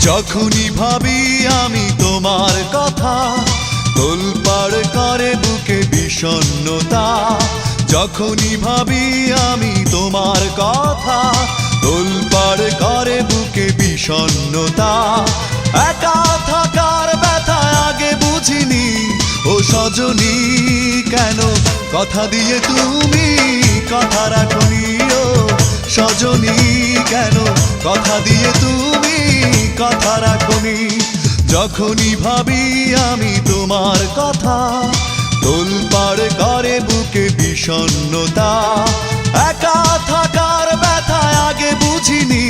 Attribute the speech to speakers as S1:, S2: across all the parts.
S1: যখনই ভাবি আমি তোমার কথা, তোলপাড় করে বুকে বিষণ্ণতা। যখনই ভাবি আমি তোমার কথা, তোলপাড় করে বুকে বিষণ্ণতা। একা থাকার ব্যথা আগে বুঝিনি, ও সজনী কেন কথা দিয়ে তুমি কথা রাখনি। ও সজনী কেন কথা দিয়ে তুমি কথা রাখনি। যখনই ভাবি আমি তোমার কথা, তোলপাড় করে বুকে বিষণ্ণতা। একা থাকার ব্যথা আগে বুঝিনি,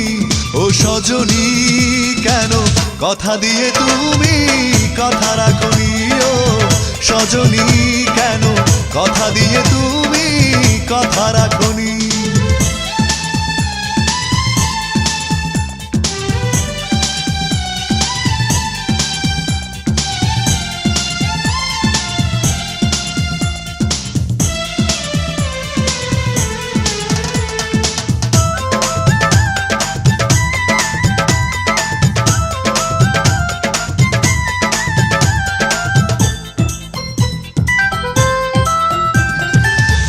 S1: ও সজনী কেন কথা দিয়ে তুমি কথা রাখনি। ও সজনী কেন কথা দিয়ে তুমি কথা রাখনি।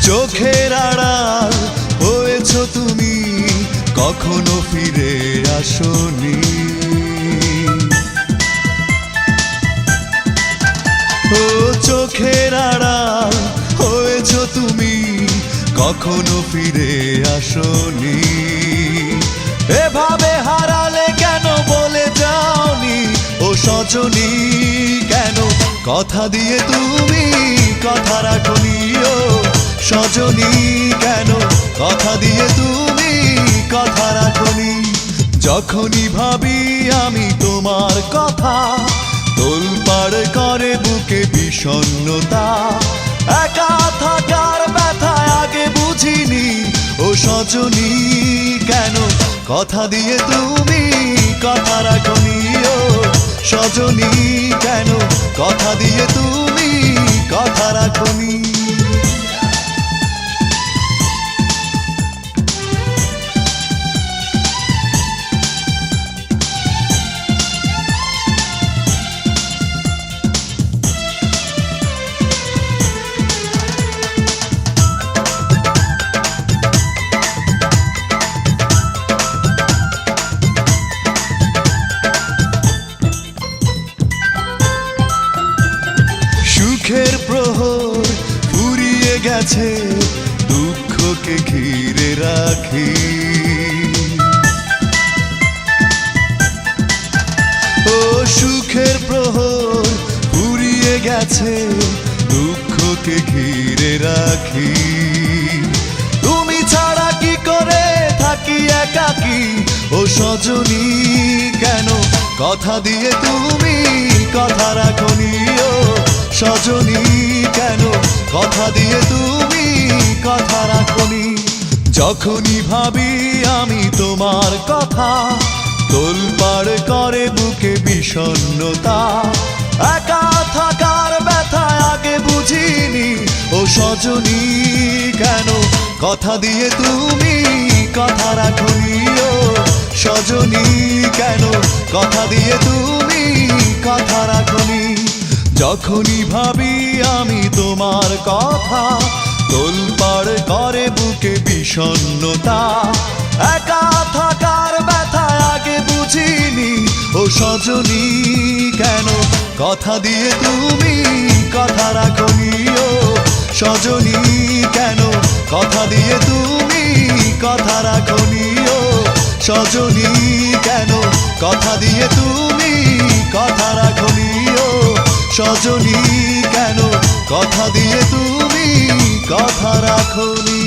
S1: চোখের আড়াল হয়েছো তুমি, কখনো ফিরে আসোনি। ও চোখের আড়াল হয়েছো তুমি, কখনো ফিরে আসোনি। এভাবে হারালে কেন বলে যাওনি, ও সজনী কেন কথা দিয়ে তুমি কথা রাখনি। ও সজনী কেন কথা দিয়ে তুমি কথা রাখনি। যখনই ভাবি আমি তোমার কথা, তোলপাড় করে বুকে বিষণ্ণতা। একা থাকার ব্যথা আগে বুঝিনি, ও সজনী কেন কথা দিয়ে তুমি কথা রাখনি। ও সজনী কেন কথা দিয়ে তুমি কথা রাখনি। সুখের প্রহর ফুরিয়ে গেছে, দুঃখকে ঘিরে রাখি। ও সুখের প্রহর ফুরিয়ে গেছে, দুঃখকে ঘিরে রাখি। তুমি ছাড়া কি করে থাকি একাকী, ও সজনী কেন কথা দিয়ে তুমি কথা রাখনি। ও সজনী কেন কথা দিয়ে তুমি কথা রাখনি। যখনই ভাবি আমি তোমার কথা, তোলপাড় করে বুকে বিষণ্ণতা। একা থাকার ব্যথা আগে বুঝিনি, ও সজনী কেন কথা দিয়ে তুমি কথা রাখনি। ও সজনী কেন কথা দিয়ে তুমি কথা রাখনি। যখনই ভাবি আমি তোমার কথা, তোলপাড় করে বুকে বিষণ্ণতা। একা থাকার ব্যথা আগে বুঝিনি, ও সজনী কেন কথা দিয়ে তুমি কথা রাখনি। ও সজনী কেন কথা দিয়ে তুমি কথা রাখনি। ও সজনী কেন কথা দিয়ে তুমি কথা রাখনি। ও সজনী কেন কথা দিয়ে তুমি কথা রাখনি।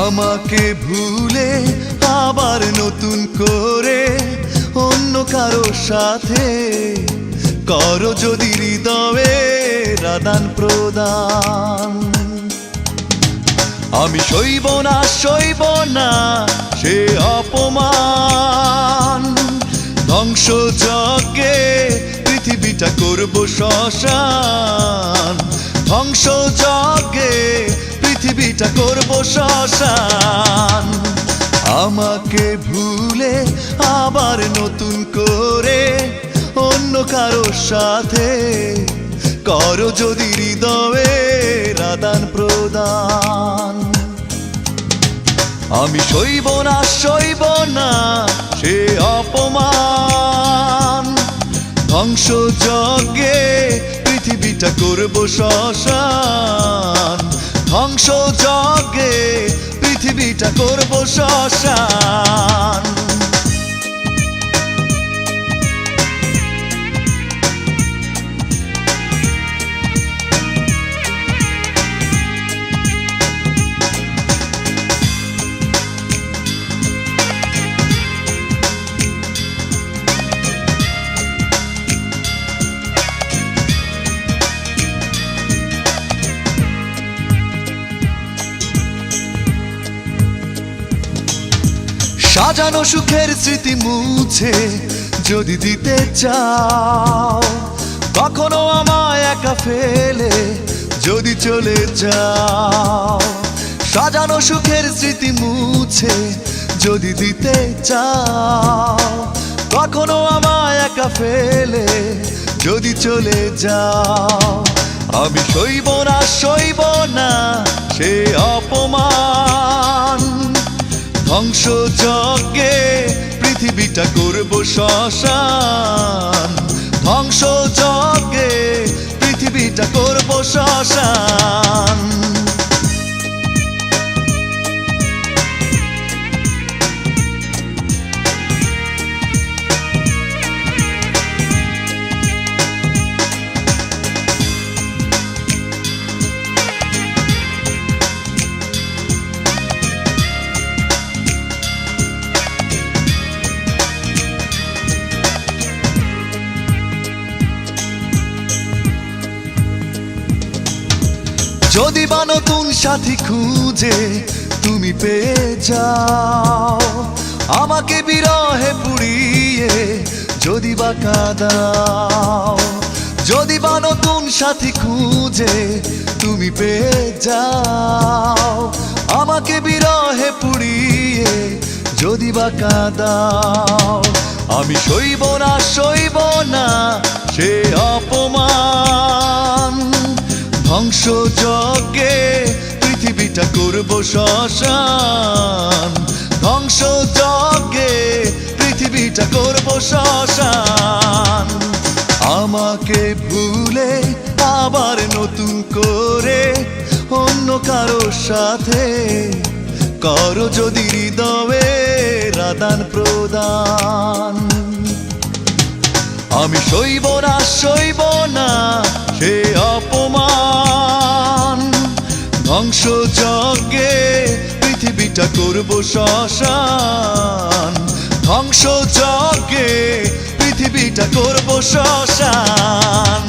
S1: আমাকে ভুলে আবার নতুন করে অন্য কারো সাথে করো যদি হৃদয়ের আদান প্রদান। আমি সইব না সে অপমান, ধ্বংস যজ্ঞে পৃথিবীটা করব শ্মশান, ধ্বংস যজ্ঞে পৃথিবীটা করব শ্মশান। আমাকে ভুলে আবার নতুন করে অন্য কারো সাথে করো যদি হৃদয়ের আদান প্রদান। আমি সইব না সে অপমান, ধ্বংস যজ্ঞে পৃথিবীটা করব শ্মশান, ধ্বংস যজ্ঞে পৃথিবীটা করব শ্মশান। সাজানো সুখের স্মৃতি মুছে যদি দিতে চাও, কখনো আমায় একা ফেলে যদি চলে যাও। সাজানো সুখের স্মৃতি মুছে যদি দিতে চাও, কখনো আমায় একা ফেলে যদি চলে যাও। আমি সইব না সে অপমান, ধ্বংস যজ্ঞে পৃথিবীটা করব শ্মশান, ধ্বংস যজ্ঞে পৃথিবীটা করব শ্মশান। যদি বা নতুন সাথী খুঁজে তুমি পেয়ে যাও, আমাকে বিরহে পুড়িয়ে যদি বা কাঁদাও। যদি বা নতুন সাথী খুঁজে তুমি পেয়ে যাও, আমাকে বিরহে পুড়িয়ে যদি বা কাঁদাও। আমি সইব না সে অপমান, ধ্বংস যজ্ঞে পৃথিবীটা করব শ্মশান, ধ্বংস যজ্ঞে পৃথিবীটা করব শ্মশান। আমাকে ভুলে আবার নতুন করে অন্য কারো সাথে করো যদি হৃদয়ের আদান প্রদান। আমি সইব না সে অপমান, ধ্বংস যজ্ঞে পৃথিবীটা করব শ্মশান, ধ্বংস যজ্ঞে পৃথিবীটা করব শ্মশান।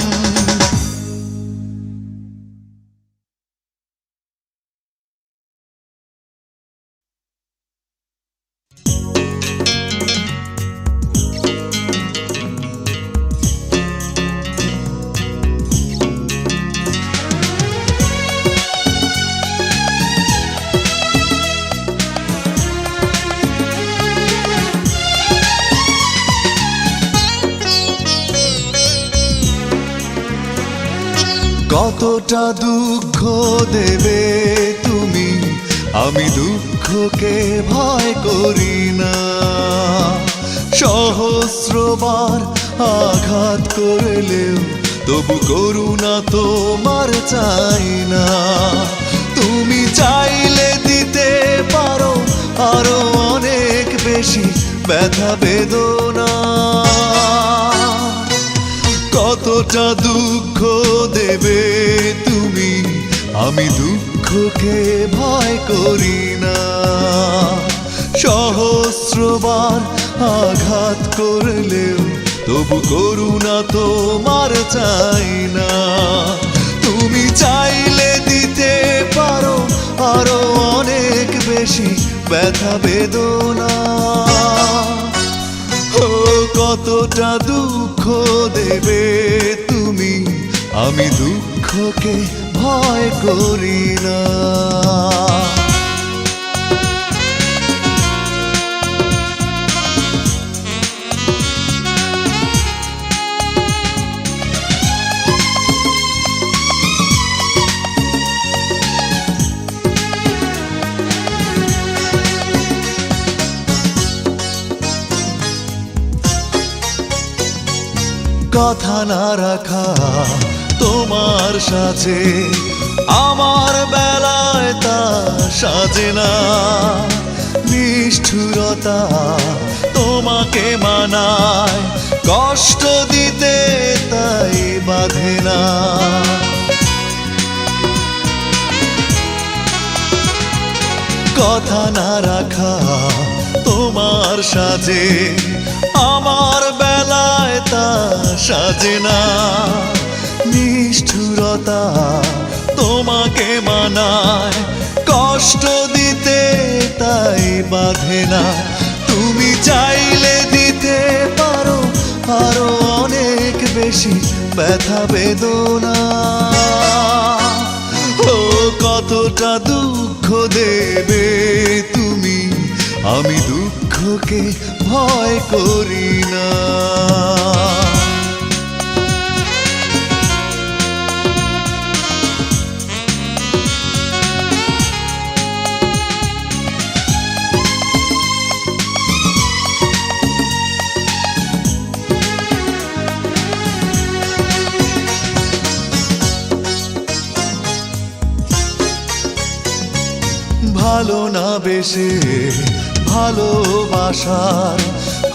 S1: কতটা দুঃখ দেবে তুমি, আমি দুঃখকে ভয় করি না। সহস্রবার আঘাত করলেও তবু করুণা তোমার চাই না। তুমি চাইলে দিতে পারো আরো অনেক বেশি ব্যথা বেদনা। কতটা দুঃখ দেবে তুমি, আমি দুঃখ দুঃখকে ভয় করি না। সহস্রবার আঘাত করলেও তবু করুণা তোমার চাই না। তুমি চাইলে দিতে পারো আরো অনেক বেশি ব্যথা বেদনা। ও কতটা দুঃখ দেবে তুমি, আমি দুঃখকে ভয় করি না। কথা না রাখা তোমার সাজে, আমার বেলায় তা সাজে না। নিষ্ঠুরতা তোমাকে মানায়, কষ্ট দিতে তাই বাধে না। কথা না রাখা তোমার সাজে, আমার বেলায় তা সাজে না। নিষ্ঠুরতা তোমাকে মানায়, কষ্ট দিতে তাই বাধে না। তুমি চাইলে দিতে পারো আরো অনেক বেশি ব্যথা বেদনা। ও কতটা দুঃখ দেবে তুমি, আমি দুঃখকে ভয় করি না। ভালো না বেশে ভালোবাসার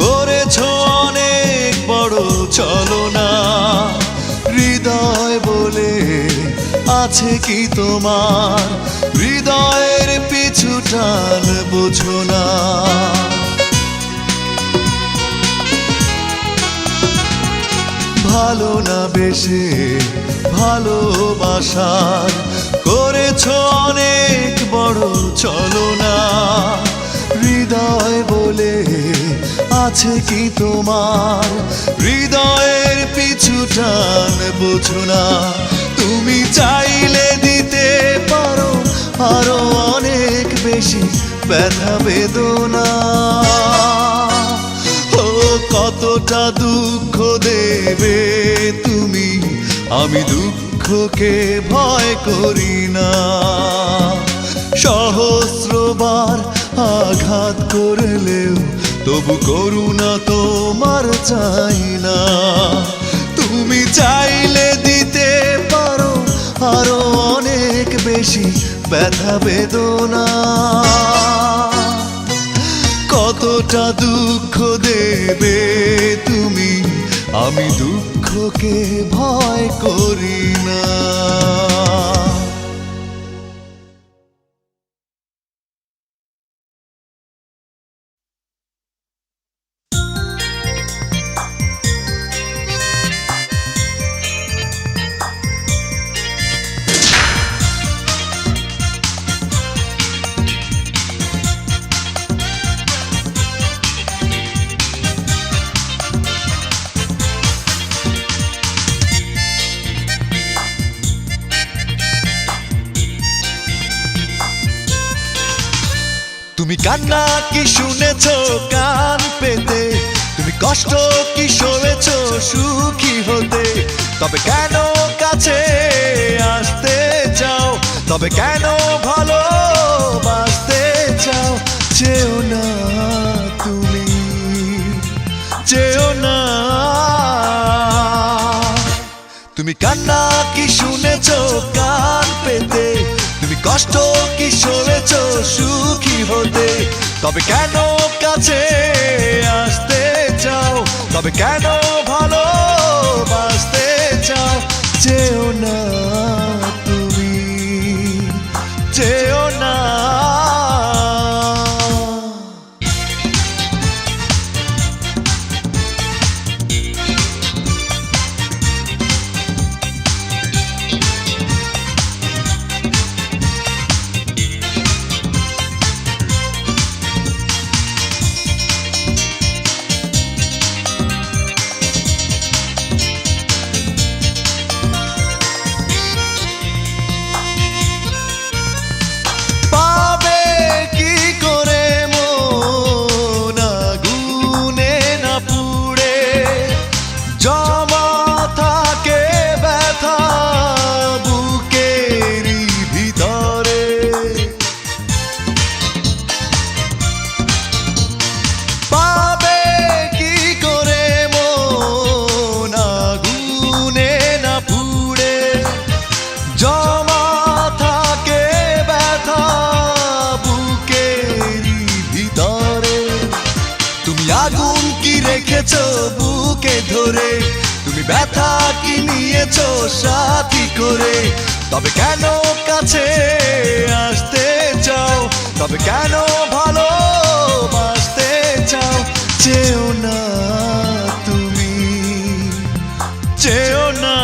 S1: করেছ অনেক বড় ছলনা। হৃদয় বলে আছে কি তোমার, হৃদয়ের পিছু টান বোঝো না। ভালো না বেশে ভালোবাসার করেছ অনেক বড় ছলনা। হৃদয় বলে আছে কি তোমার, হৃদয়ের পিছু টান বোঝো না। তুমি চাইলে দিতে পারো আরো অনেক বেশি ব্যথা বেদনা। ও কতটা দুঃখ দেবে তুমি, আমি দুঃখকে ভয় করি না। সহস্রবার আঘাত করলেও তবু করুণা তোমার চাই না। তুমি চাইলে দিতে পারো আরো অনেক বেশি ব্যথা বেদনা। কতটা দুঃখ দেবে তুমি, আমি দুঃখকে ভয় করি না। তুমি কান্না কি শুনেছ কান পেতে, তুমি কষ্ট কি সয়েছ সুখী হতে। তবে কেন কাছে আসতে চাও, তবে কেন ভালোবাসতে চাও। চেও না তুমি, চেও না। তুমি কান্না কি শুনেছ কান পেতে, তুমি কষ্ট কি সয়েছ সুখী হতে। তবে কেন কাছে আসতে চাও, তবে কেন ভালোবাসতে চাও। চেও না তুমি, যেও না। আগুন কি রেখেছো বুকে ধরে, তুমি ব্যথা কি নিয়েছো সাথী করে। তবে কেন কাছে আসতে চাও, তবে কেন ভালোবাসতে চাও। চেও না তুমি, চেও না।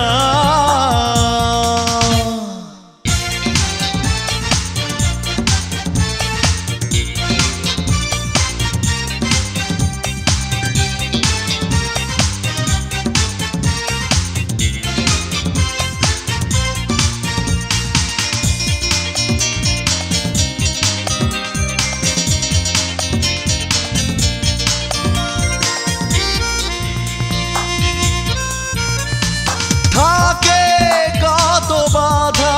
S1: থাকে কত বাধা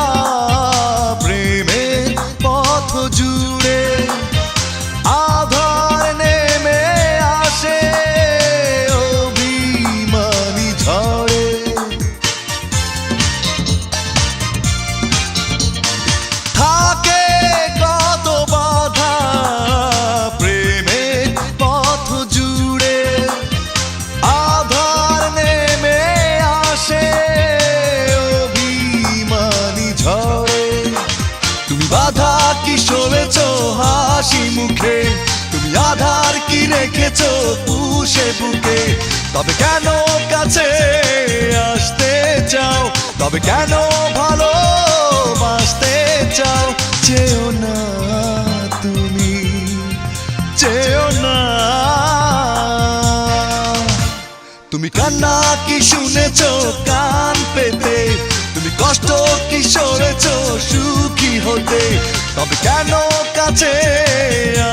S1: প্রেমের পথ জুড়ে, আধার নেমে আসে অভিমানী ঝড়ে। থাকে কত বাধা প্রেমের পথ জুড়ে, আধার নেমে আসে বাধা কি সরেছো হাসি মুখে, তুমি আধার কি রেখেছো পুষে বুকে। তবে কেন কাছে আসতে চাও, তবে কেন ভালোবাসতে চাও। চেও না তুমি, চেও না। তুমি কান্না কি শুনেছো কান পেতে, তুমি কষ্ট কি সরেছো সুখী হতে। তবে কেন কাছে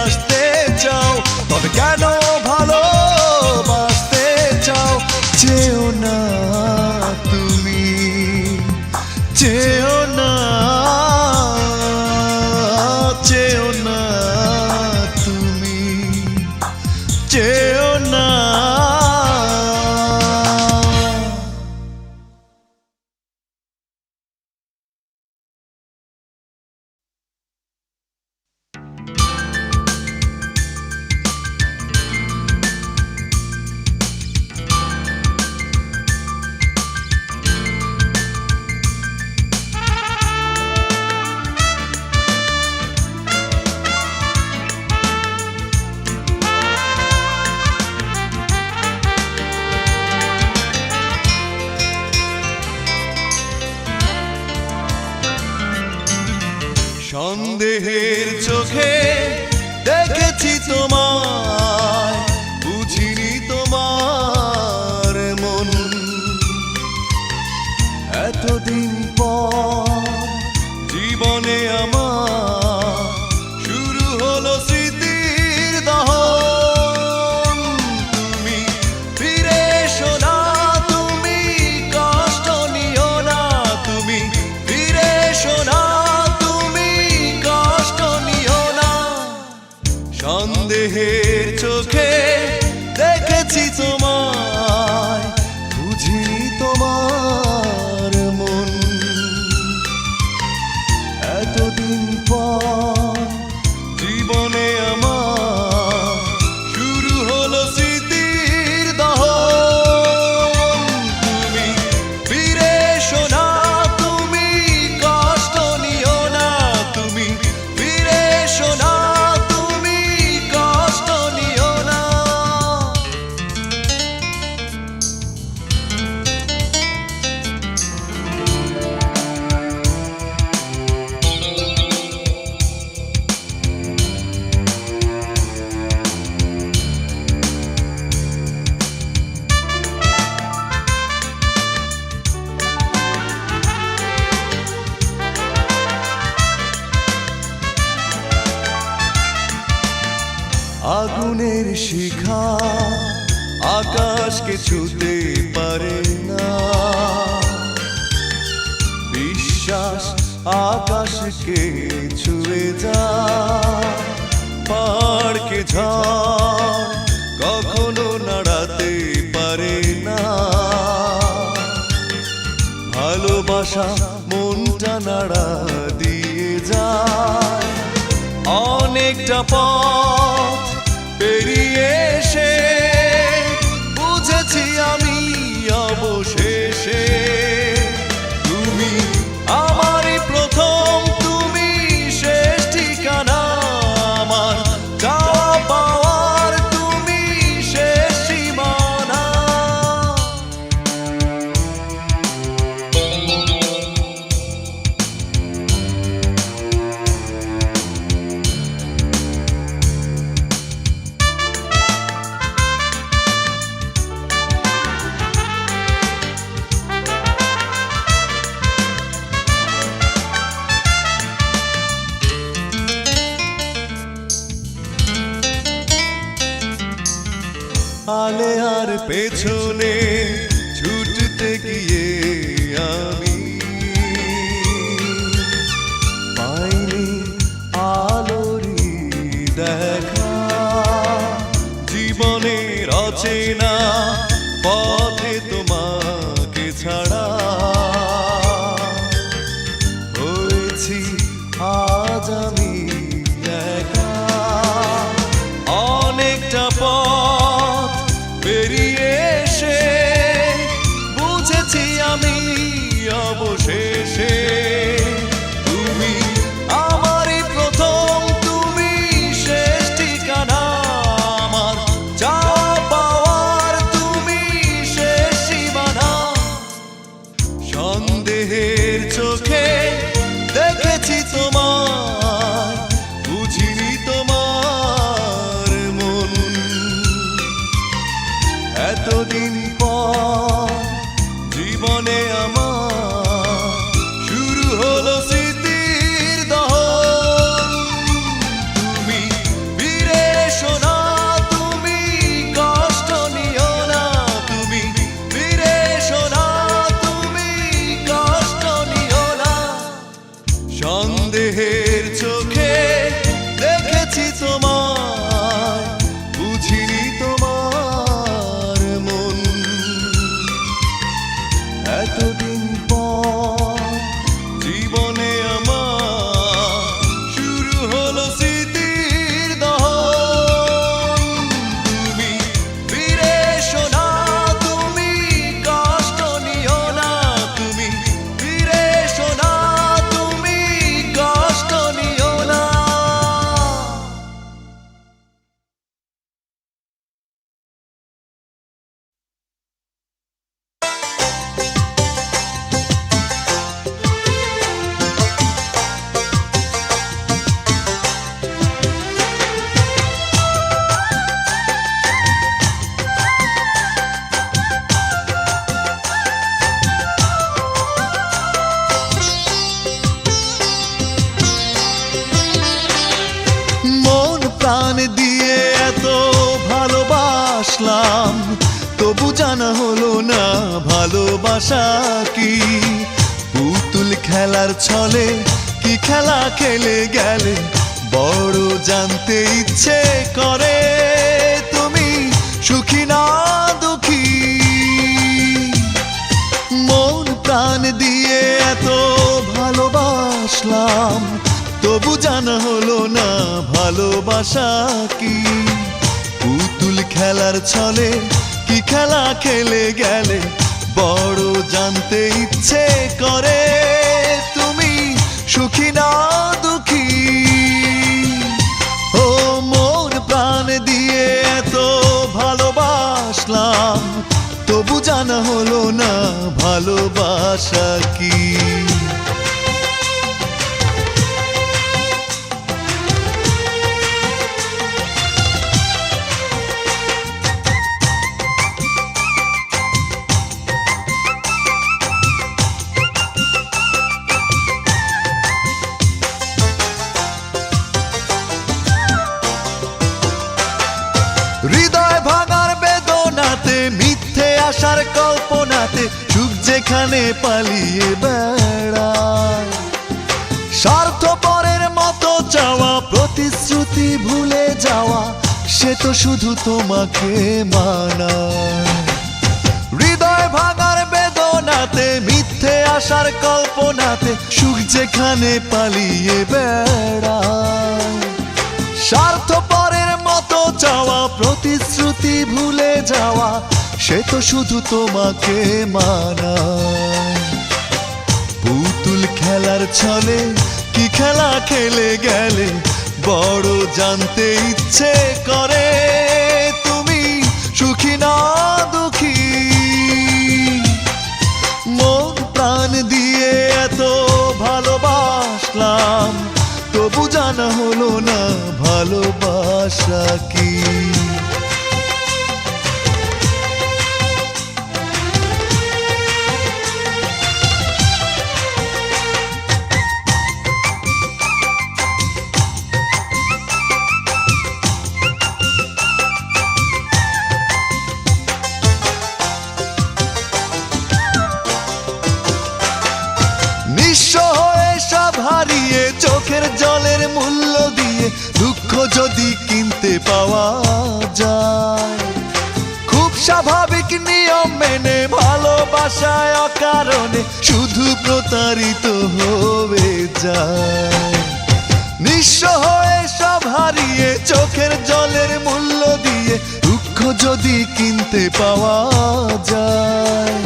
S1: আসতে চাও, তবে কেন ভালোবাসতে চাও। চেও না তুমি, চেও না, চেও না তুমি, চেও না। সন্দেহের চোখে দেখেছি তোমায়, বুঝিনি তোমার মন। এতদিন পর জীবনে আমার শুরু হলো স্মৃতির দহন। তুমি ফিরে এসো না, তুমি কষ্ট নিও না, তুমি ফিরে এসো না, সন্দেহের চোখে দেখেছি তোমায়, বুঝিনি তোমার মন। এতদিন পর জীবনে আমার শুরু হলো স্মৃতির দহন। তুমি ফিরে এসো না, তুমি কষ্ট নিও না, তুমি আগুনের শিখা আকাশকে ছুতে পারে না, বিশ্বাস আকাশকে ছুঁয়ে যায়, পাহাড়কে ঝড় কখনো নাড়াতে পারে না, ভালোবাসা মনটা নাড়া দিয়ে যায়। অনেকটা পথ পেরিয়ে এসে বুঝেছি আমি অবশেষে তুমি আমারই প্রথম, তুমি শেষ ঠিকানা, আমার যাওয়া পাওয়ার তুমি শেষ সীমানা। আলে আর পেছনে ছুটতে গিয়ে আমি পাইনি আলোরই দেখা, জীবনের অচেনা পথে তোমাকে ছাড়া হয়েছি আজ আমি একা। অনেকটা পথ পেরিয়ে এসে বুঝেছি আমি অবশেষে তুমি আমারই প্রথম, তুমি শেষ ঠিকানা, আমার যাওয়া পাওয়ার তুমি শেষ সীমানা। সন্দেহের চোখে দেখেছি তোমায়, বুঝিনি তোমার মন, এতদিন পর জীবনে আমার শুরু হলো স্মৃতির দহন। তুমি ফিরে এসো না, তুমি কষ্ট নিও না, তুমি ফিরে এসো না, তুমি কষ্ট নিও না। সন্দেহের চোখে দেখেছি তোমায়, বুঝিনি তোমার মন, এতদিন পর জীবনে আমার শুরু হলো স্মৃতির দহন। তুমি ফিরে এসো না, তুমি কষ্ট নিও না, তুমি ফিরে এসো না, তুমি কষ্ট নিও না। মন প্রাণ দিয়ে এত ভালোবাসলাম, তবু জানা হলো না ভালোবাসা কি। পুতুল খেলার ছলে কি খেলা খেলে গেলে, বড় জানতে ইচ্ছে করে তুমি সুখী না দুঃখী। মন প্রাণ দিয়ে এত ভালোবাসলাম, তবু জানা হলো না ভালোবাসা কি। পুতুল খেলার ছলে কি খেলা খেলে গেলে, বড় জানতে ইচ্ছে করে তুমি সুখী না দুঃখী। ও মন প্রাণ দিয়ে এত ভালোবাসলাম, তবু জানা হলো না ভালোবাসা কি। মিথ্যে আশার কল্পনাতে সুখ যেখানে পালিয়ে বেড়ায়। স্বার্থপরের মতো চাওয়া, প্রতিশ্রুতি ভুলে যাওয়া, সে তো শুধু তোমাকে মানায়। হৃদয় ভাঙার বেদনাতে, মিথ্যে আশার কল্পনাতে সুখ যেখানে পালিয়ে বেড়ায়। স্বার্থপরের মতো চাওয়া, প্রতিশ্রুতি ভুলে যাওয়া, সে তো শুধু তোমাকে মানায়। পুতুল খেলার ছলে কি খেলা খেলে গেলে, বড় জানতে ইচ্ছে করে তুমি সুখী না দুঃখী। মন প্রাণ দিয়ে এত ভালোবাসলাম, তবু জানা হলো না ভালোবাসা কি। নিঃস্ব হয়ে সব হারিয়ে, চোখের জলের মূল্য দিয়ে দুঃখ যদি কিনতে পাওয়া যায়। খুব স্বাভাবিক নিয়ম মেনে ভালোবাসায় অকারণে শুধু প্রতারিত হয়ে যায়। নিঃস্ব হয়ে সব হারিয়ে, চোখের জলের মূল্য দিয়ে দুঃখ যদি কিনতে পাওয়া যায়।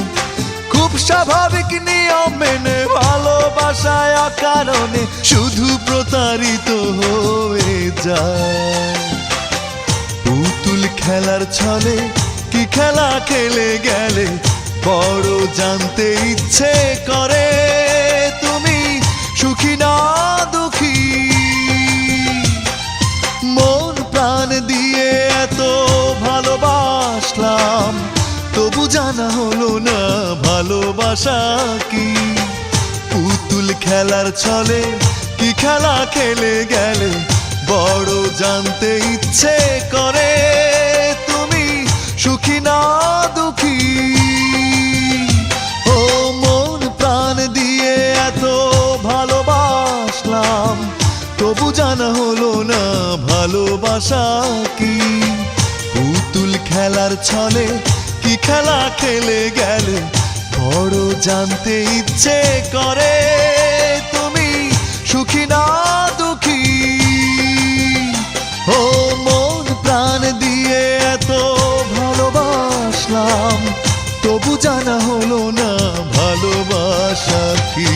S1: খুব স্বাভাবিক নিয়ম মেনে ভালোবাসায় অকারণে শুধু প্রতারিত হয়ে যায়। পুতুল খেলার ছলে কি খেলা খেলে গেলে, বড় জানতে ইচ্ছে করে তুমি সুখী না দুঃখী। মন প্রাণ দিয়ে এত ভালোবাসলাম, তবু জানা হলো না ভালোবাসা কি। পুতুল খেলার ছলে কি খেলা খেলে গেলে, বড় জানতে ইচ্ছে করে তুমি সুখী না দুঃখী। ও মন প্রাণ দিয়ে এত ভালোবাসলাম, তবু জানা হলো না ভালোবাসা কি। পুতুল খেলার ছলে কি খেলা খেলে গেলে, বড় জানতে ইচ্ছে করে তুমি সুখী না দুঃখী। ও মন প্রাণ দিয়ে এত ভালোবাসলাম, তবু জানা হলো না ভালোবাসা কি।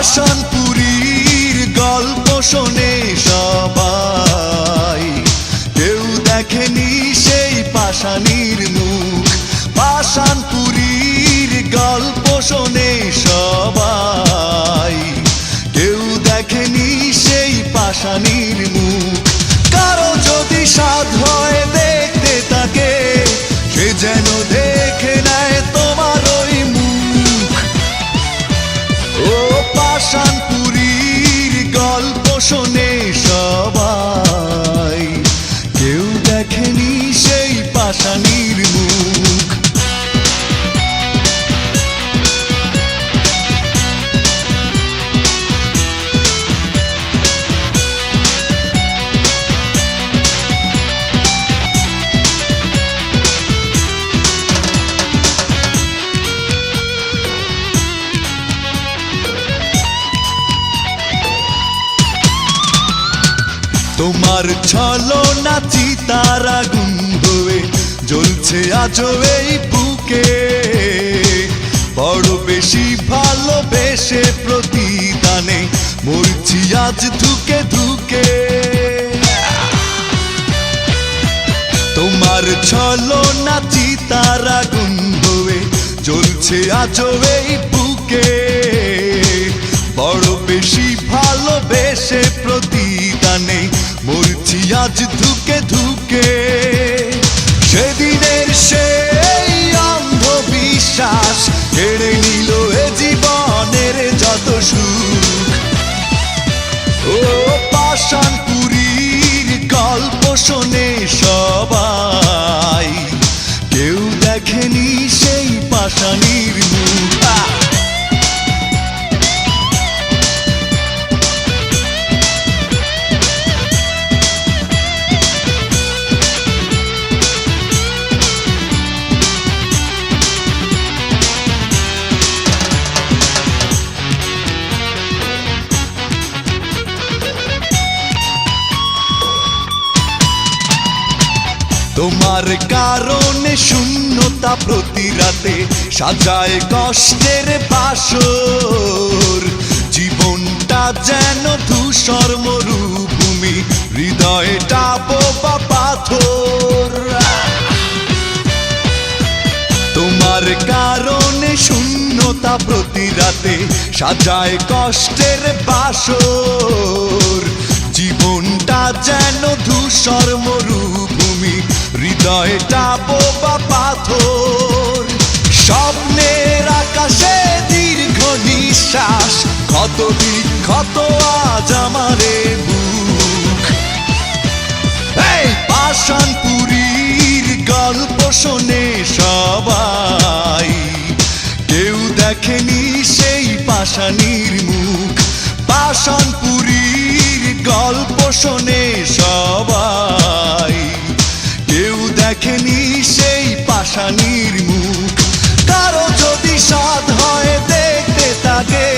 S1: পাষাণপুরীর গল্প শোনে সবাই, কেউ দেখেনি সেই পাষাণীর মুখ। পাষাণপুরীর গল্প শোনে সবাই, কেউ দেখেনি সেই পাষাণীর মুখ। কারো যদি সাধ হয় দেখতে তাকে, সে যেন দেখে নেয় তোমার ওই মুখ। ও পাষাণপুরীর গল্প শোনে সবাই, কেউ দেখেনি সেই পাষাণীর মুখ। তোমার ছলনা চিতার আগুন হয়ে জ্বলছে আজও এই বুকে, বড় বেশি ভালোবেসে প্রতিদানে মরছি আজ ধুকে ধুকে। তোমার তোমার ছলনা চিতার আগুন হয়ে জ্বলছে আজও এই বুকে, বড় বেশি ভালোবেসে প্রতিদানে মরছি আজ ধুকে ধুকে। সেদিনের সেই অন্ধবিশ্বাস কেড়ে নিল এ জীবনের যত সুখ। ও পাষাণপুরীর গল্প শোনে সবাই, কেউ দেখেনি সেই পাষাণীর মুখ। তোমার কারণে শূন্যতা প্রতি রাতে সাজায় কষ্টের বাসর, জীবনটা যেন ধূসর মরুভূমি, হৃদয়টা বোবা পাথর। তোমার কারণে শূন্যতা প্রতি রাতে সাজায় কষ্টের বাসর, জীবনটা যেন ধূসর মরুভূমি, হৃদয়টা বোবা পাথর। স্বপ্নের আকাশে দীর্ঘ নিঃশ্বাস, ক্ষত বিক্ষত আজ আমারে বুক। এই পাষাণপুরীর গল্প শোনে সবাই, কেউ দেখেনি সেই পাষাণীর মুখ। পাষাণপুরীর গল্প শোনে সবাই, কেউ দেখেনি সেই পাষাণীর মুখ। কারো যদি সাধ হয় দেখতে তাকে,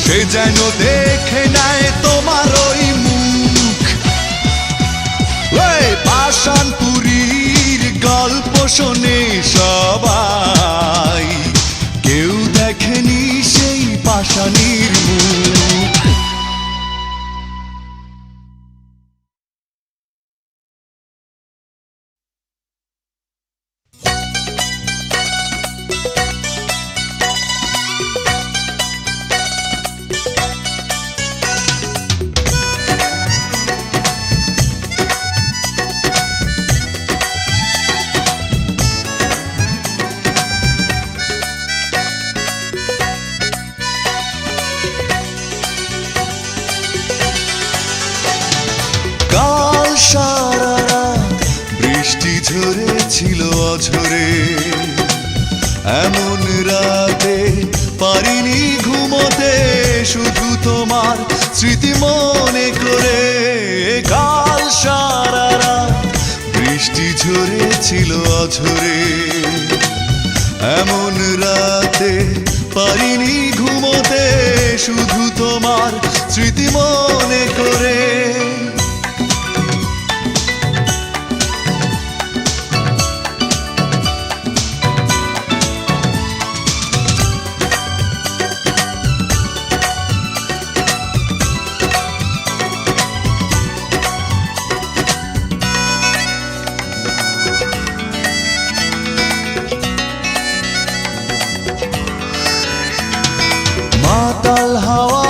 S1: সে যেন দেখে নেয় তোমার ওই মুখ। ওই পাষাণপুরীর গল্প শোনে সবাই, কেউ দেখেনি সেই পাষাণীর মুখ। ঝরেছিল অঝরে, এমন রাতে পারিনি ঘুমোতে, শুধু তোমার স্মৃতি মনে করে। কাল সারা রাত বৃষ্টি ঝরেছিল অঝরে, এমন রাতে পারিনি ঘুমোতে, শুধু তোমার স্মৃতি মনে করে। মাতাল হাওয়া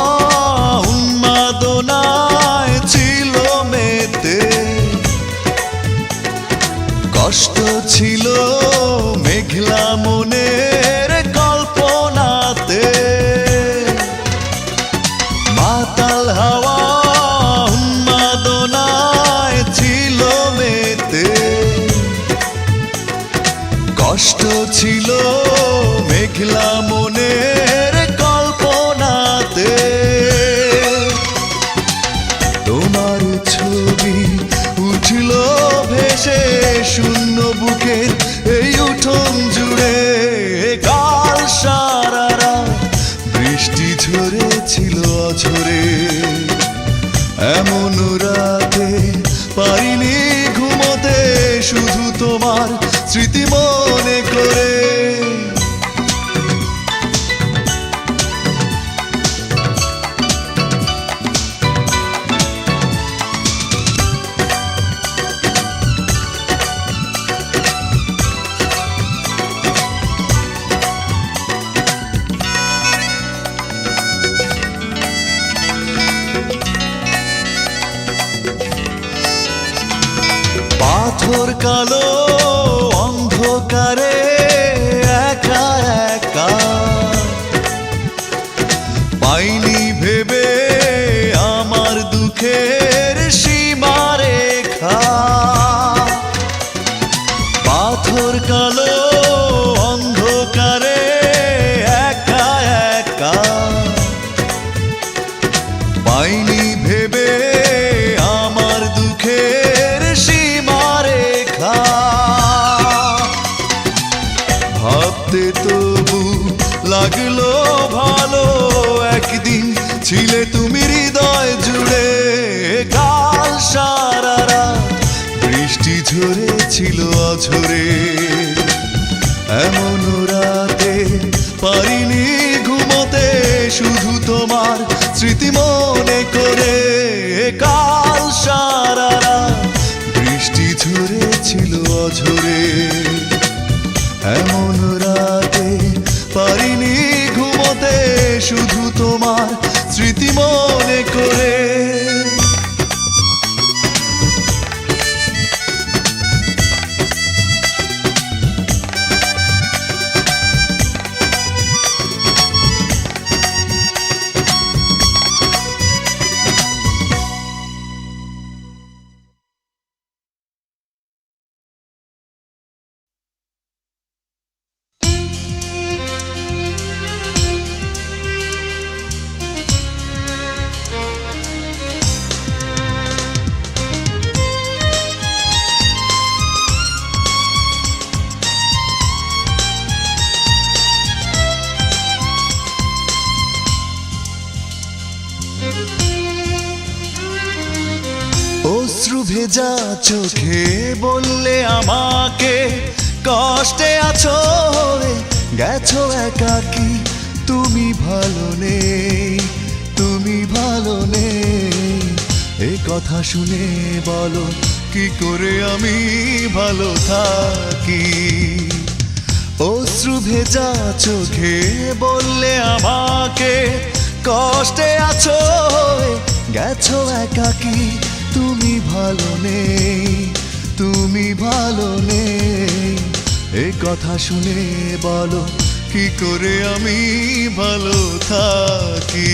S1: উন্মাদনায় ছিল মেতে, কষ্ট ছিল মেঘলা মনের কল্পনাতে। মাতাল হাওয়া উন্মাদনায় ছিল মেতে, কষ্ট ছিল মেঘলা মনের কল্পনাতে। তোমার ছবি উঠল ভেসে শূন্য বুকের এই উঠোন জুড়ে। কাল সারা রাত বৃষ্টি ঝরেছিল অঝরে, এমন রাতে পারিনি ঘুমোতে, শুধু তোমার স্মৃতি মনে করে। কালো অন্ধকারে একা একা, পাইনি ভেবে আমার দুঃখের সীমারেখা। পাথর কালো অন্ধকারে একা একা, পাইনি ভেবে আমার দুঃখের সীমারেখা। ভাবতে তবু লাগলো ভালো, একদিন ছিলে তুমি হৃদয় জুড়ে। কাল সারা রাত বৃষ্টি ঝরেছিল অঝরে, এমন রাতে পারিনি ঘুমোতে, শুধু তোমার স্মৃতি মনে করে। কাল সারা রাত বৃষ্টি ঝরেছিল অঝরে, এমন রাতে পারিনি ঘুমোতে, শুধু তোমার স্মৃতি মনে করে। অশ্রু ভেজা চোখে বললে আমাকে, কষ্টে আছো হয়ে গেছো একাকি। তুমি ভালো নেই, তুমি ভালো নেই, এ কথা শুনে বলো কি করে আমি ভালো থাকি। অশ্রু ভেজা চোখে বললে আমাকে, কষ্টে আছো হয়ে গেছো একাকি। তুমি ভালো নেই, তুমি ভালো নেই, এ কথা শুনে বলো কি করে আমি ভালো থাকি।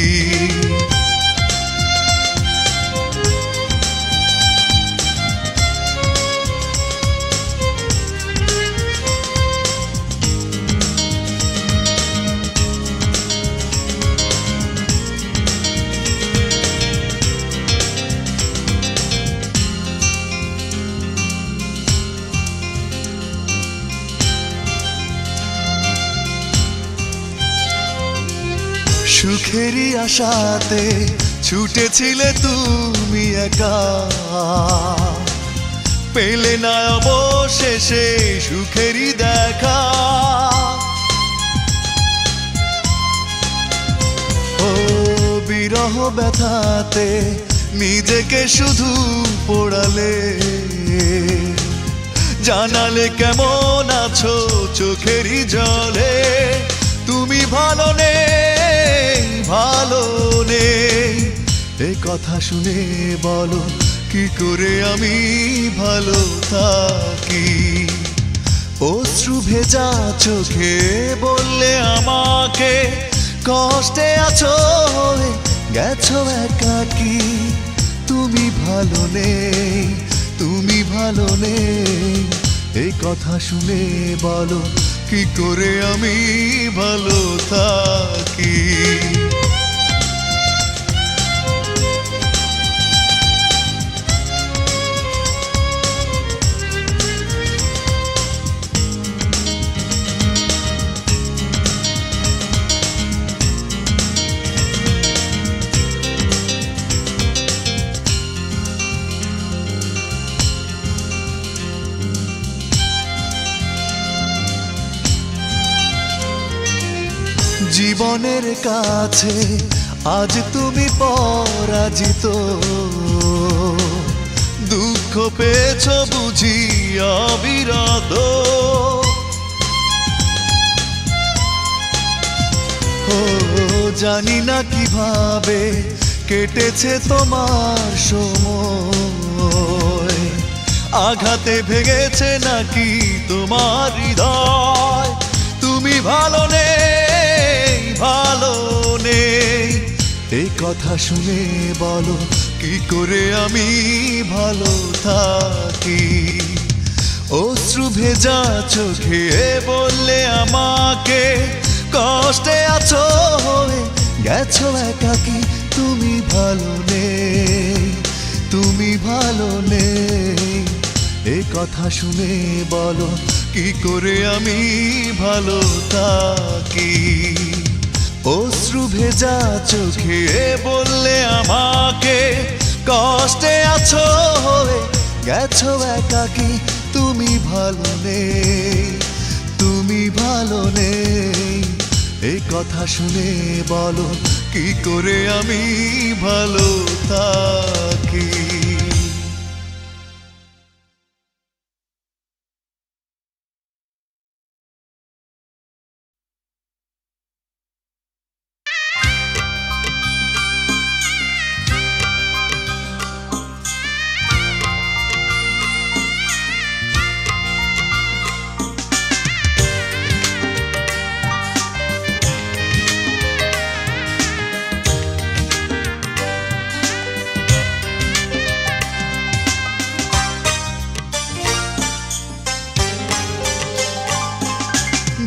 S1: সুখেরই আশাতে ছুটেছিলে তুমি একা, পেলে না অবশেষে সুখেরই দেখা। ও বিরহ ব্যথাতে নিজেকে শুধু পোড়ালে, জানালে কেমন আছো চোখেরই জলে। তুমি ভালো নেই, ভালো নেই, এ কথা শুনে বলো কি করে আমি ভালো থাকি। অশ্রু ভেজা চোখে বললে আমাকে, কষ্টে আছো হয়ে গেছো একাকি। তুমি ভালো নেই, তুমি ভালো নেই, এই কথা শুনে বলো কি করে আমি ভালো থাকি। জীবনের কাছে আজ তুমি পরাজিত, দুঃখ পেয়েছ বুঝি অবিরত। ও জানি না কিভাবে কেটেছে তোমার সময়, আঘাতে ভেঙেছে নাকি তোমার হৃদয়? তুমি ভালো নেই, ভালো নেই, এই কথা শুনে বলো কি করে আমি ভালো থাকি? অশ্রু ভেজা চোখে বললে আমাকে কষ্টে আছো হয়ে গেছো একাকি। তুমি ভালো নেই, তুমি ভালো নেই, এই কথা শুনে বলো কি করে আমি ভালো থাকি? অশ্রু ভেজা চোখে বললে আমাকে কষ্টে আছো হয়ে গেছো একাকি। তুমি ভালো নেই, তুমি ভালো নেই, এই কথা শুনে বলো কি করে আমি ভালো থাকি?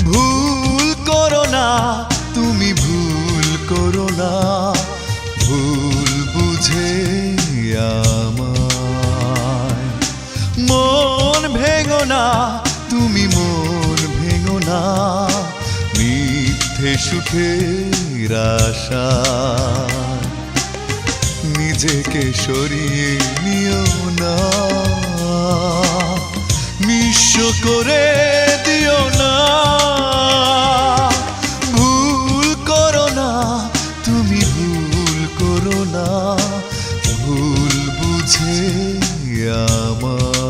S1: ভুল করো না, তুমি ভুল করো না, ভুল বুঝে আমায়। মন ভেঙো না, তুমি মন ভেঙো না, মিথ্যে সুখের আশায় নিজেকে সরিয়ে নিও না, নিঃস্ব করে দিও না। ভুল করো না, তুমি ভুল করো না, ভুল বুঝে আমায়।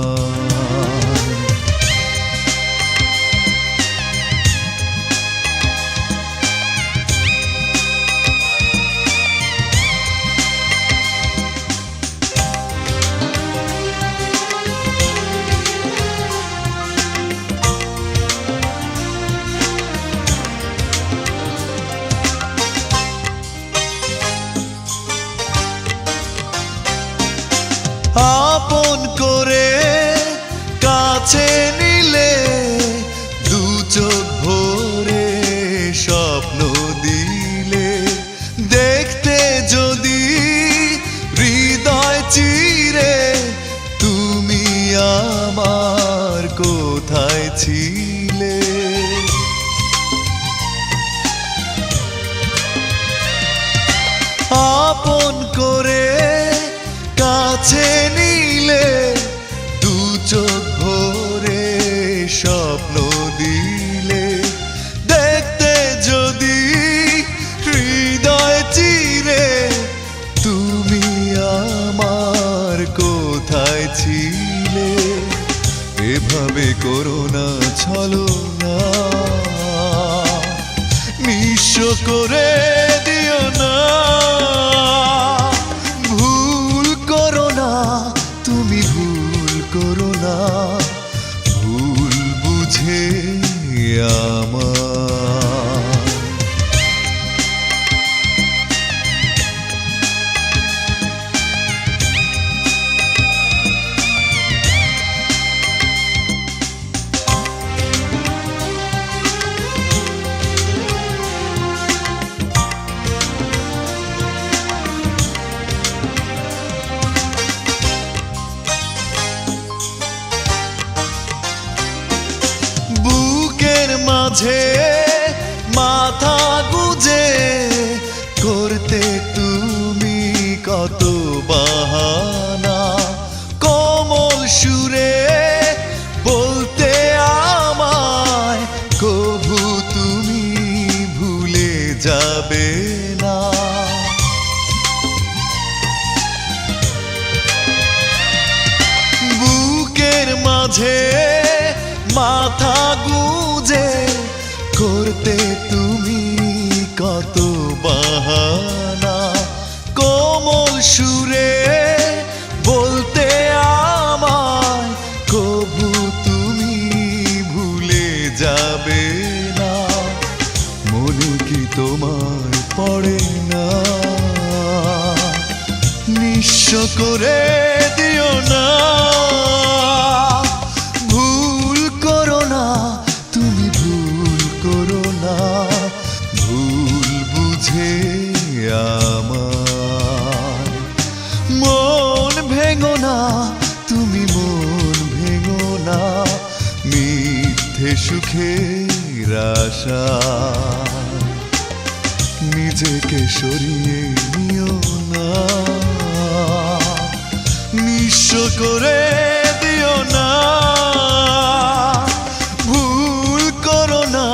S1: আপন করে কাছে নিলে দু চোখ ভরে স্বপ্ন দিলে, দেখতে যদি হৃদয় চিরে তুমি আমার কোথায় ছিলে? আপন করে কাছে নিলে দু চোখ ভরে স্বপ্ন দিলে, দেখতে যদি হৃদয় চিরে তুমি আমার কোথায় ছিলে? এভাবে করো না ছলনা, নিঃস্ব করে দিও না। ভুল করো না, তুমি ভুল করো না, ভুল বুঝে আমায়। মাঝে মাথা গুজে করতে তুমি কত বাহানা, কোমল সুরে বলতে আমায় কভু তুমি ভুলে যাবে না। বুকের মাঝে মাথা গুজে করতে তুমি কত বাহানা, কোমল সুরে বলতে আমায় নিঃস্ব করে দিও না, ভুল করো না, তুমি ভুল করো না, ভুল বুঝে আমার মন ভেঙো না, তুমি মন ভেঙো না, মিথ্যে সুখের আশা নিজেকে সরিয়ে নিও না, নিঃস্ব করে দিও না, ভুল করো না,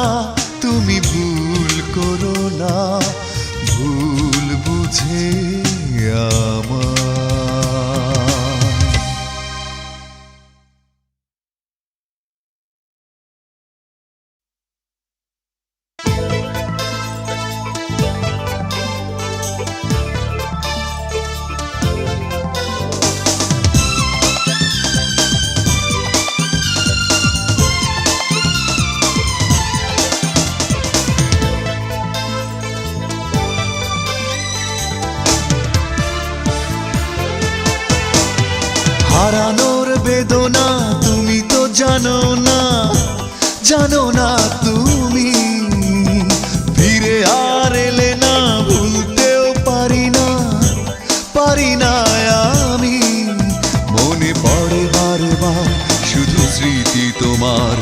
S1: তুমি ভুল করো না, ভুল বুঝে আমার। হারানোর বেদনা তুমি তো জানো না, জানো না তুমি, ফিরে আর এলে না, ভুলতেও পারি না, পারি না আমি, মনে পড়ে বারবার শুধু স্মৃতি তোমার,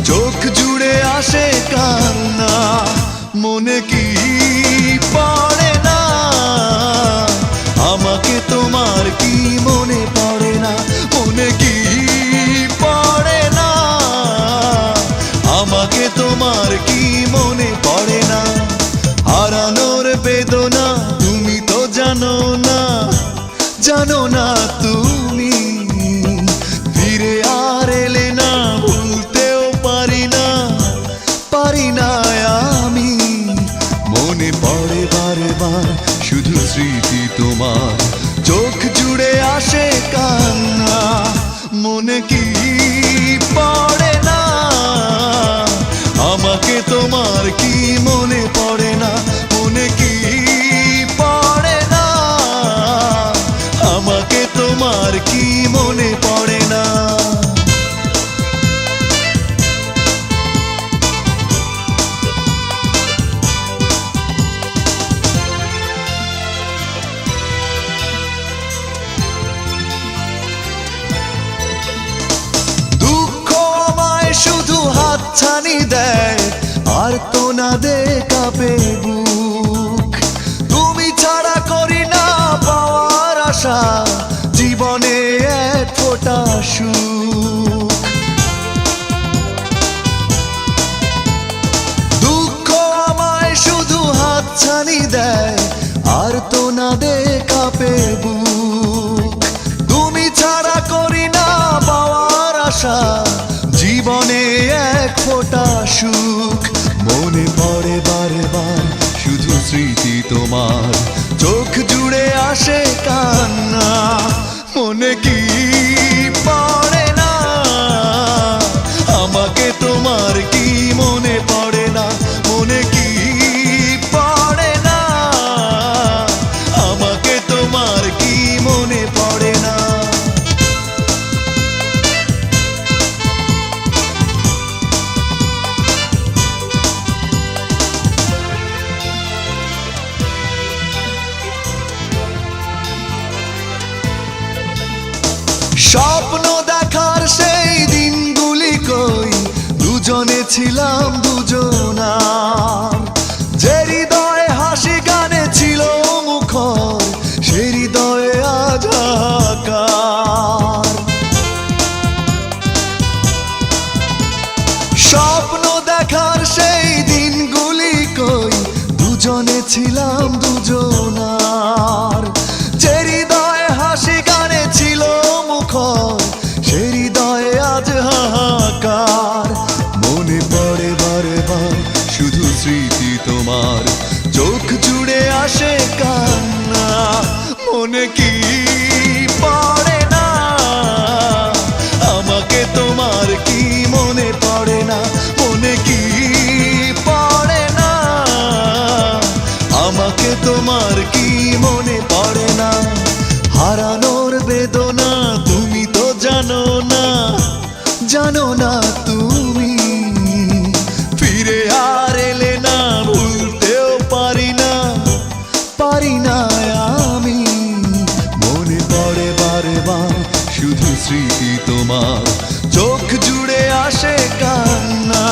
S1: চোখ জুড়ে আসে কান্না, মনে কি পড়ে না, আমাকে তোমার কি মনে পড়ে না, মনে কি পড়ে না, আমাকে তোমার কি মনে পড়ে না, হারানোর বেদনা তুমি তো জানো না, জানো না তুমি, ফিরে আর এলে না, ভুলতেও পারি না, পারি না আমি, মনে পড়ে বারবার শুধু স্মৃতি তোমার, চোখ জুড়ে আসে কান্না, মনে কি পড়ে না, আমাকে তোমার কি মনে পড়ে না, মনে কি পড়ে না, আমাকে তোমার কি মনে পড়ে না। শুধু হাতছানি দেয় আর তো না দে কাঁপে বুক, তুমি ছাড়া করি না পাওয়ার আশা, জীবনে এক ফোঁটা সুখ, দুঃখ আমায় শুধু হাতছানি দেয় আর তো না দে কাঁপে বুক, তুমি ছাড়া করি না পাওয়ার আশা, জীবনে এক ফোঁটা সুখ, মনে পড়ে বারবার শুধু স্মৃতি তোমার, চোখ জুড়ে আসে কান্না, মনে কি পড়ে না, আমাকে তোমার কি মনে পড়ে না, মনে কি পড়ে না, আমাকে তোমার কি মনে পড়ে না। স্বপ্ন দেখার সেই দিনগুলি কই, দুজনে ছিলাম দুজনার, যে হৃদয়ে হাসি গানে ছিল মুখর, সে হৃদয়ে আজ হাহাকার, স্বপ্ন দেখার সেই দিনগুলি কই, দুজনে ছিলাম দুজনার, যে হৃদয়ে হাসি গানে ছিল মুখর, সে হৃদয়ে আজ হাহাকার, মনে পড়ে বারবার শুধু স্মৃতি তোমার, চোখ জুড়ে আসে কান্না, মনে কি পড়ে না, আমাকে তোমার কি মনে পড়ে না, মনে কি পড়ে না, আমাকে তোমার কি মনে পড়ে না, স্মৃতি তোমার, চোখ জুড়ে আসে কান্না,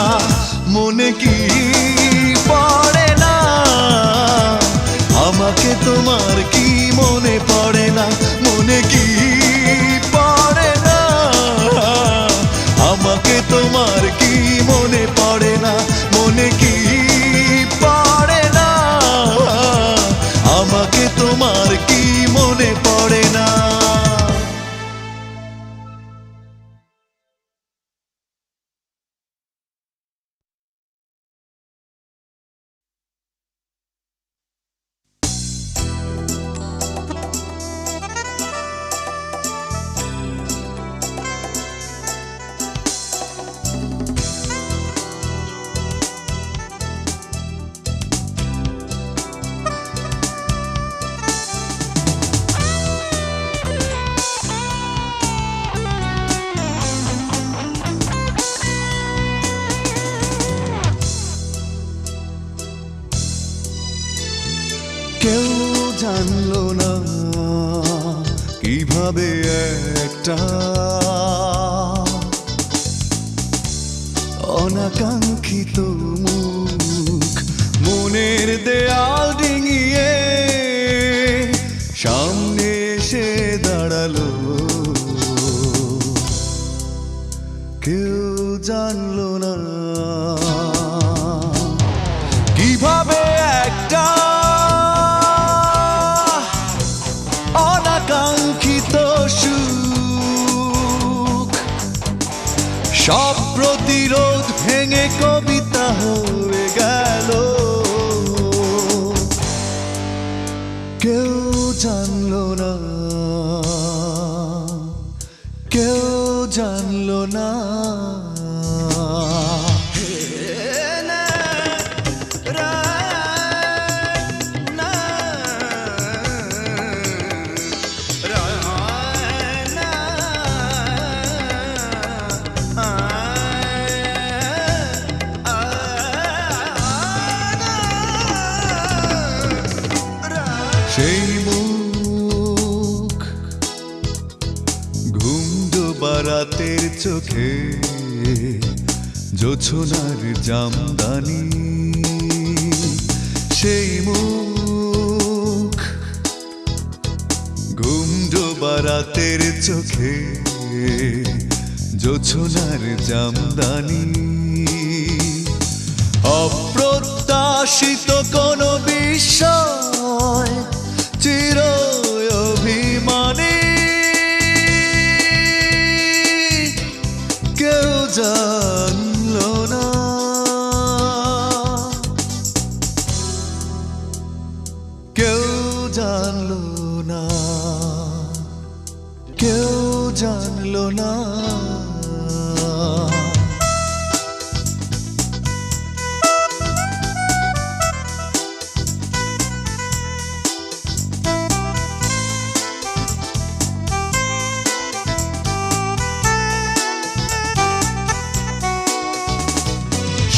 S1: মনে কি পড়ে না আমাকে তোমার, কি মনে পড়ে না, মনে কি পড়ে না আমাকে তোমার, কি মনে পড়ে না, মনে কি পড়ে না আমাকে তোমার, কি মনে পড়ে না। কেউ জানলো না কিভাবে একটা অনাকাঙ্ক্ষিত মুখ মনের দেয়াল ডিঙিয়ে সামনে এসে দাঁড়ালো। কেউ জানলো না কিভাবে একটা অনাকাঙ্ক্ষিত সুখ সব প্রতিরোধ ভেঙে কবিতা হয়ে গেল। কেউ জানলো না, কেউ জানলো না। সেই মুখ ঘুম ডোবা রাতের চোখে জোছনার জামদানি, সেই মুখ ঘুম ডোবা রাতের চোখে জোছনার জামদানি, অপ্রত্যাশিত কোনো বিষয় চির অভিমানী, কেউ জানলো না, কেউ জানলো না, কেউ জানলো না।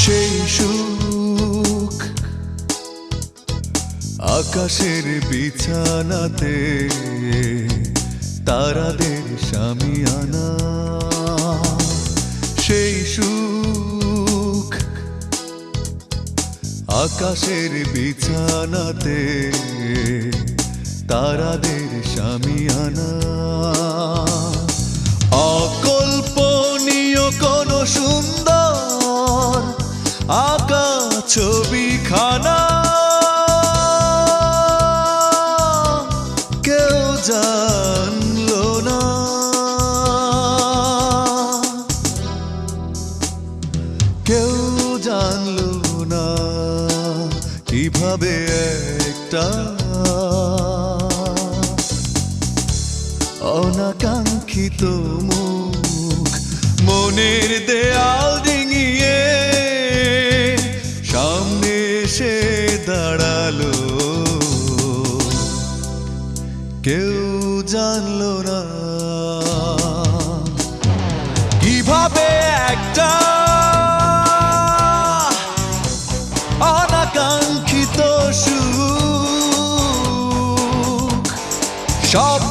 S1: সেই সুখ আকাশের বিছানাতে তারাদের শামিয়ানা, সেই সুখ আকাশের বিছানাতে তারাদের শামিয়ানা, অকল্পনীয় কোনো সুন্দর আঁকা ছবিখানা, কেউ জানলো না, কেউ জানলো না কিভাবে একটা অনাকাঙ্ক্ষিত মুখ মনের দেয়াল ডিঙিয়ে সামনে এসে দাঁড়ালো। কেউ জানলো না কিভাবে একটা অনাকাঙ্ক্ষিত সুখ সব